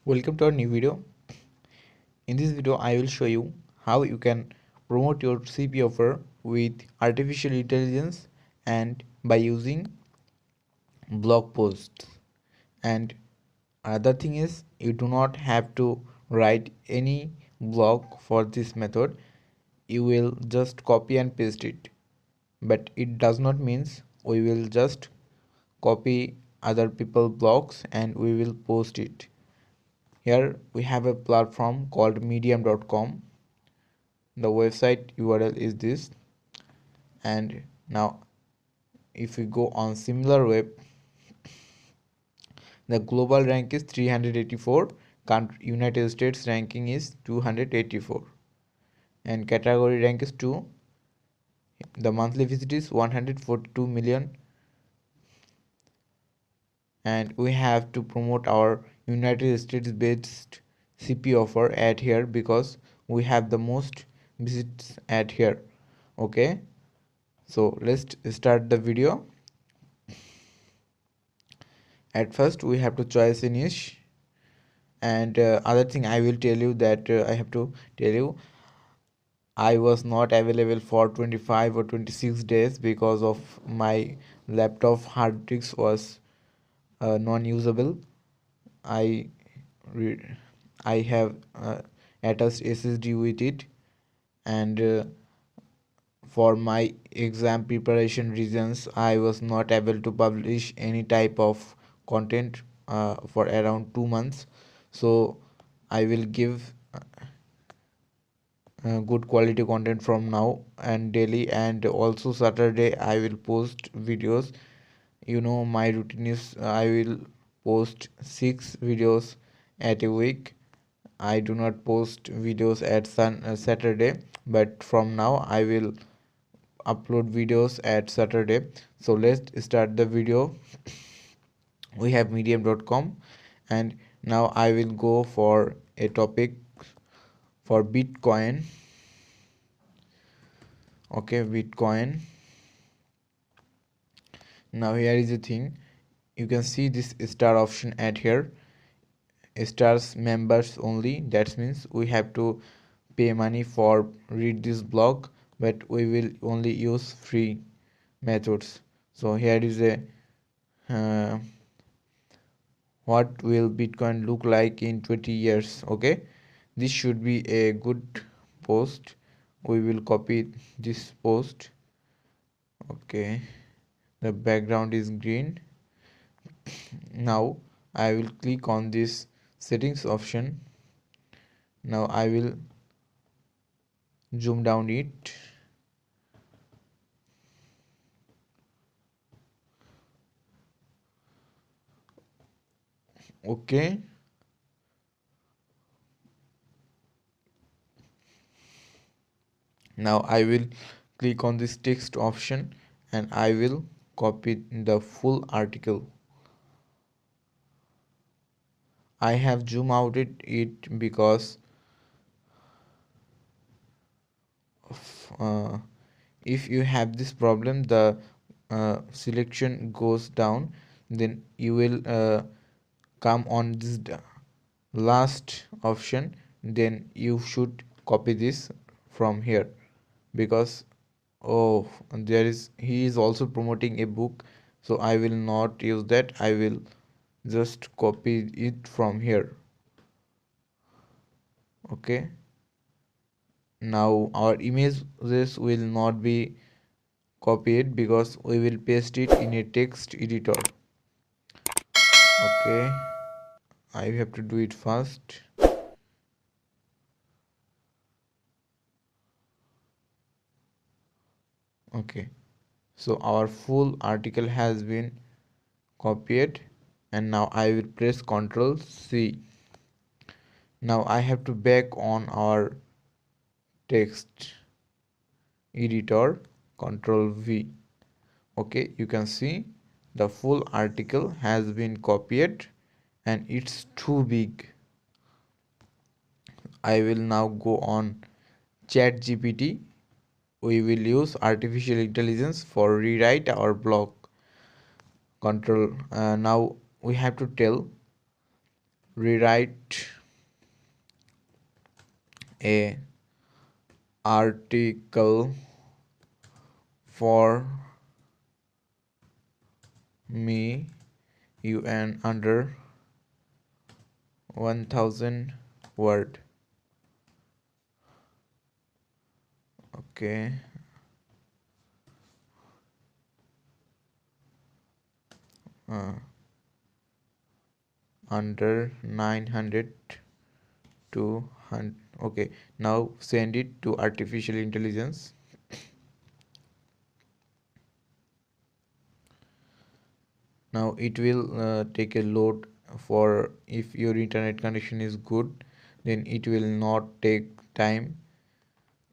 Welcome to our new video. In this video I will show you how you can promote your CPA offer with artificial intelligence and by using blog posts. And another thing is you do not have to write any blog for this method. You will just copy and paste it. But it does not means we will just copy other people's blogs and we will post it. Here we have a platform called Medium.com. The website URL is this, and now if we go on similar web, the global rank is 384, United States ranking is 284, and category rank is 2. The monthly visit is 142 million, and we have to promote our United States based CP offer at here because we have the most visits at here. Okay, so let's start the video. At first we have to choose a niche, and other thing I will tell you that I have to tell you I was not available for 25 or 26 days because of my laptop hard disk was non-usable. I I have attached SSD with it, and for my exam preparation reasons I was not able to publish any type of content for around 2 months. So I will give good quality content from now and daily, and also Saturday I will post videos. You know my routine is I will post 6 videos at a week. I do not post videos at Saturday, but from now I will upload videos at Saturday. So let's start the video. We have medium.com, and now I will go for a topic for Bitcoin. Okay, Bitcoin. Now here is the thing, you can see this star option at here, stars members only. That means we have to pay money for read this blog, but we will only use free methods. So here is a what will Bitcoin look like in 20 years. Okay, this should be a good post. We will copy this post. Okay, the background is green. Now I will click on this settings option. Now I will zoom down it. Okay, now I will click on this text option and I will copy the full article. I have zoomed out it because if you have this problem, the selection goes down, then you will come on this last option, then you should copy this from here because oh, there is he is also promoting a book, so I will not use that. I will just copy it from here. Okay, now our images will not be copied because we will paste it in a text editor. Okay, I have to do it fast. Okay, so our full article has been copied, and now I will press Ctrl C. Now I have to back on our text editor, Ctrl V. Okay, you can see the full article has been copied and it's too big. I will now go on ChatGPT. We will use artificial intelligence for rewrite our blog. Control now we have to tell rewrite a article for me UN under 1000 word. Okay, uh, under 900 to 100. Okay, now send it to artificial intelligence. Now it will take a load. For if your internet connection is good, then it will not take time.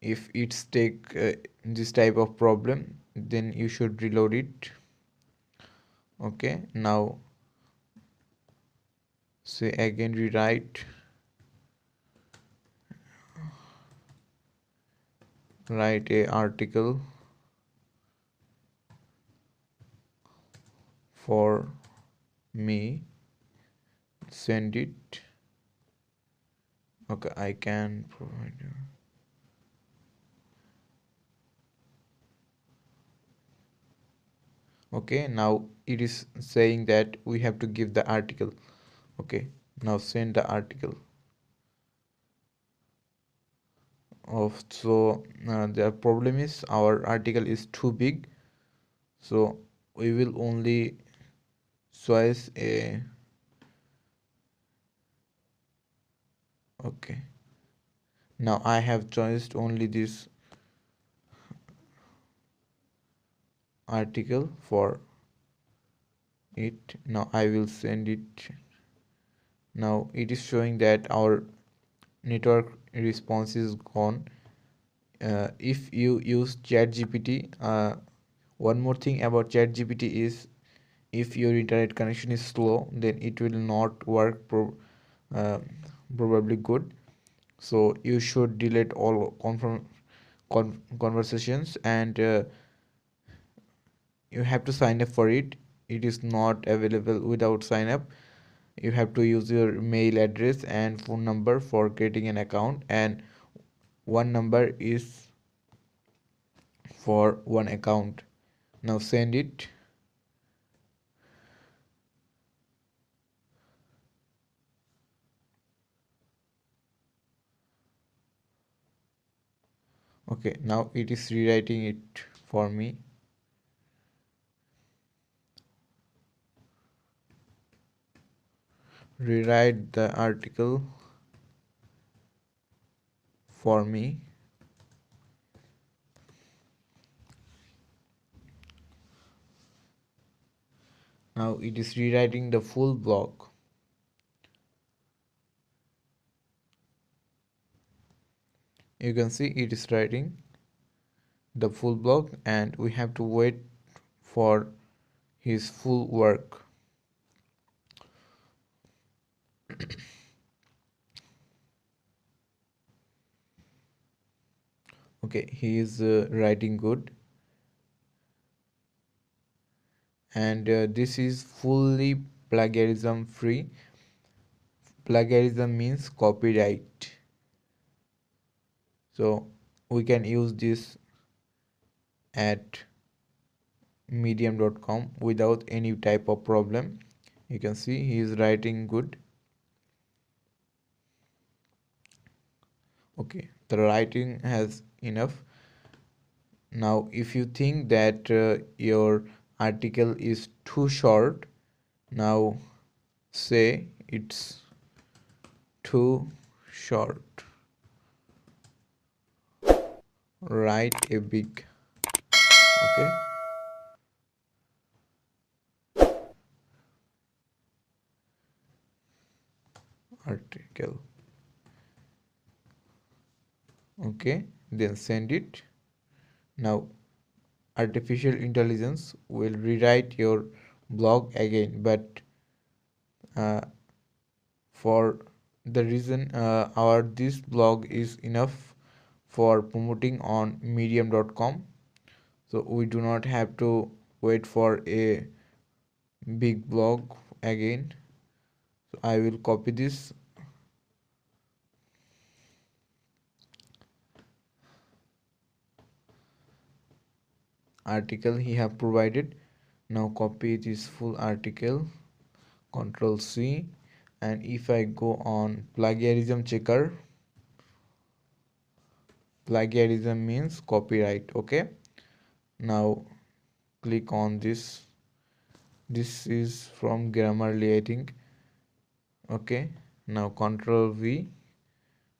If it's take this type of problem, then you should reload it. Okay, now say again, write a article for me, send it. Okay, I can provide you. Okay, now it is saying that we have to give the article. Okay, now send the article of. So the problem is our article is too big, so we will only choose a. Okay, now I have chosen only this article for it. Now I will send it. Now it is showing that our network response is gone. If you use ChatGPT, one more thing about ChatGPT is if your internet connection is slow, then it will not work uh, probably good. So you should delete all conversations, and you have to sign up for it. It is not available without sign up. You have to use your mail address and phone number for creating an account, and one number is for one account. Now send it. Okay, now it is rewriting it for me. Rewrite the article for me. Now it is rewriting the full blog. You can see it is writing the full blog, and we have to wait for his full work. Okay, he is writing good, and this is fully plagiarism free. Plagiarism means copyright, so we can use this at medium.com without any type of problem. You can see he is writing good. Okay, the writing has enough. Now if you think that your article is too short, now say it's too short, write a big. Okay, article. Okay, then send it. Now artificial intelligence will rewrite your blog again, but uh, for the reason our this blog is enough for promoting on medium.com, so we do not have to wait for a big blog again. I will copy this article he have provided. Now copy this full article, Control C, and if I go on plagiarism checker, plagiarism means copyright. Okay, now click on this. This is from Grammarly, I think. Okay, now Control V.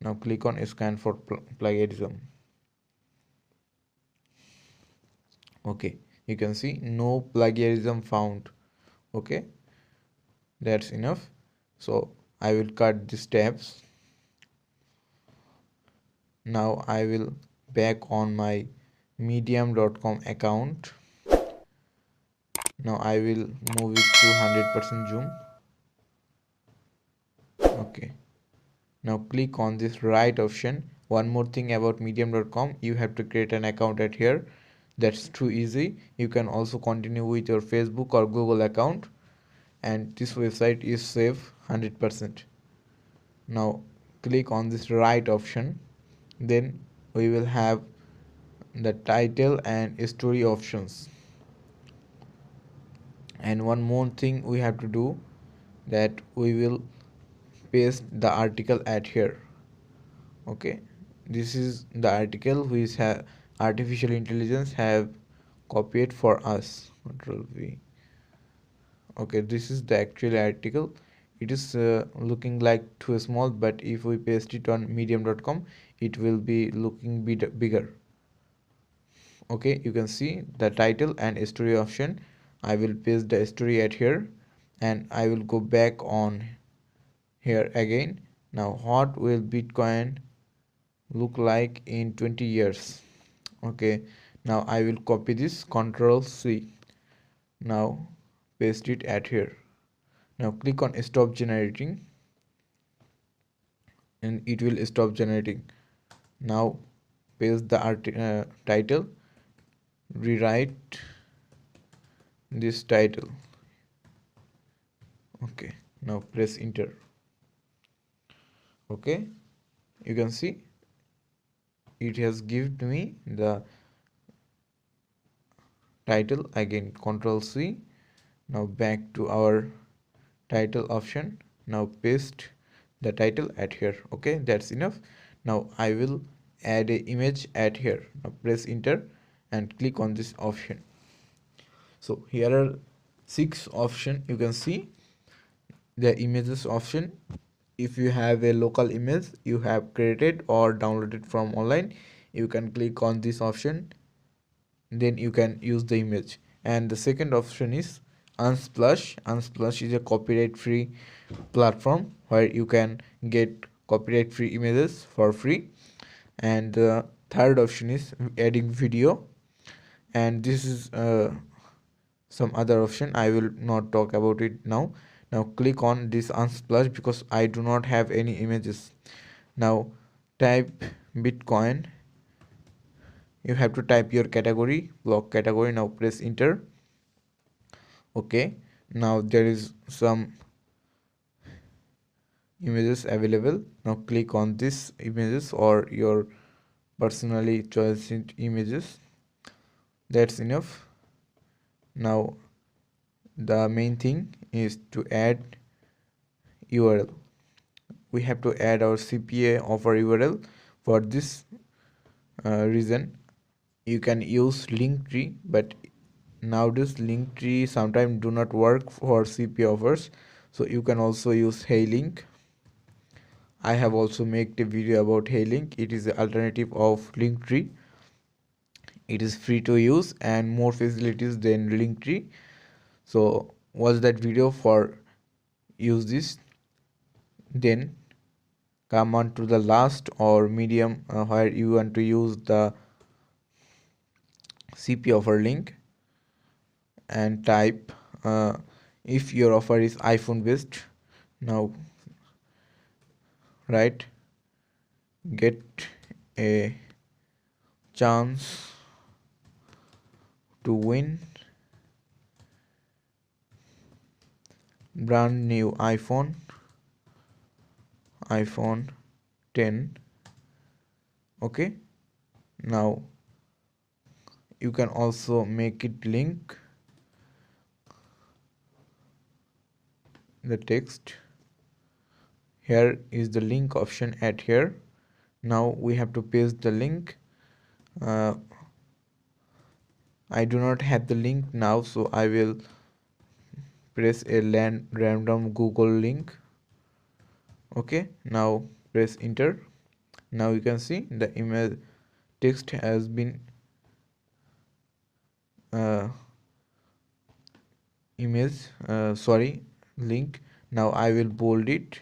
Now click on scan for plagiarism. Okay, you can see no plagiarism found. Okay, that's enough. So I will cut these tabs. Now I will back on my medium.com account. Now I will move it to 100% zoom. Okay, now click on this right option. One more thing about medium.com, you have to create an account at here. That's too easy. You can also continue with your Facebook or Google account, and this website is safe 100%. Now click on this right option. Then we will have the title and story options. And one more thing we have to do, that we will paste the article at here. Okay, this is the article which artificial intelligence have copied for us. Control V. Okay, this is the actual article. It is looking like too small, but if we paste it on medium.com, it will be looking bigger. Okay, you can see the title and story option. I will paste the story at here, and I will go back on here again. Now what will Bitcoin look like in 20 years? Okay, now I will copy this, Control C. Now paste it at here. Now click on stop generating, and it will stop generating. Now paste the title, rewrite this title. Okay, now press enter. Okay, you can see it has given me the title. Again, Control C. Now back to our title option. Now paste the title at here. Okay, that's enough. Now I will add a image at here. Now press enter and click on this option. So here are 6 options. You can see the images option. If you have a local image you have created or downloaded from online, you can click on this option, then you can use the image. And the second option is Unsplash. Unsplash is a copyright free platform where you can get copyright free images for free. And the third option is adding video, and this is some other option. I will not talk about it now. Now click on this Unsplash because I do not have any images. Now type Bitcoin. You have to type your category, block category. Now press enter. Okay, now there is some images available. Now click on this images or your personally chosen images. That's enough. Now the main thing is to add URL. We have to add our CPA offer URL. For this reason you can use Linktree, but nowadays Linktree sometimes do not work for CPA offers, so you can also use HeyLink. I have also made a video about HeyLink. It is the alternative of Linktree. It is free to use and more facilities than Linktree. So watch that video for use this. Then come on to the last or medium where you want to use the CPA offer link and type if your offer is iPhone based. Now write get a chance to win brand new iPhone iPhone 10. Okay, now you can also make it link the text. Here is the link option at here. Now we have to paste the link. I do not have the link now, so I will press a random Google link. Okay, now press enter. Now you can see the email text has been link. Now I will bold it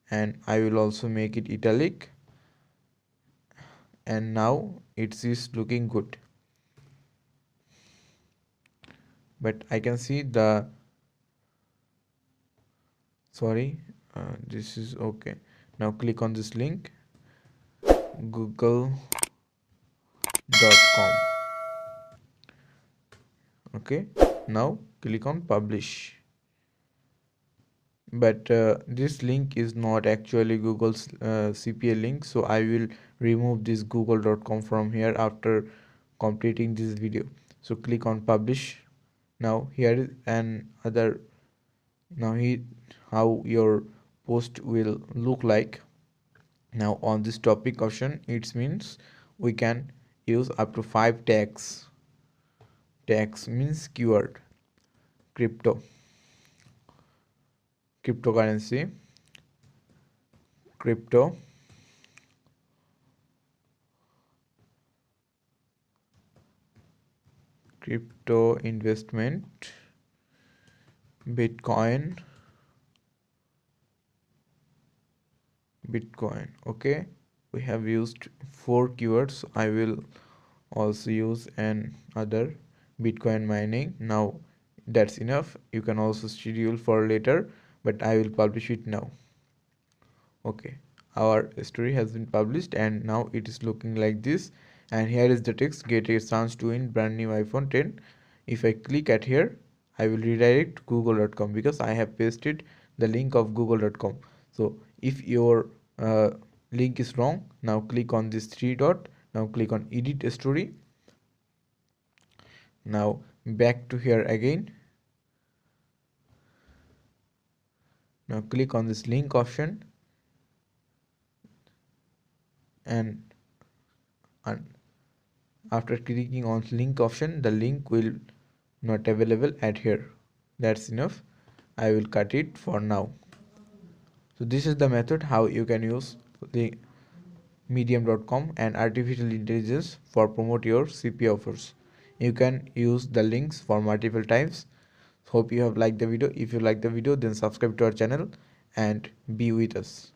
and I will also make it italic, and now it is looking good. But I can see the this is okay. Now click on this link, google.com. Okay, now click on publish. But this link is not actually Google's CPA link, so I will remove this google.com from here after completing this video. So click on publish. Now here is another. Now here how your post will look like. Now on this topic option, it means we can use up to 5 tags. Tags means keyword: cryptocurrency, crypto, investment, Bitcoin. Okay, we have used 4 keywords. I will also use another Bitcoin mining. Now that's enough. You can also schedule for later, but I will publish it now. Okay, our story has been published and now it is looking like this, and here is the text: get a chance to win brand new iPhone 10. If I click at here, I will redirect google.com because I have pasted the link of google.com. So if your link is wrong, now click on this 3 dot. Now click on edit story. Now back to here again. Now click on this link option, and after clicking on link option, the link will not available at here. That's enough. I will cut it for now. So this is the method how you can use the Medium.com and artificial intelligence for promote your CPA offers. You can use the links for multiple times. Hope you have liked the video. If you like the video, then subscribe to our channel and be with us.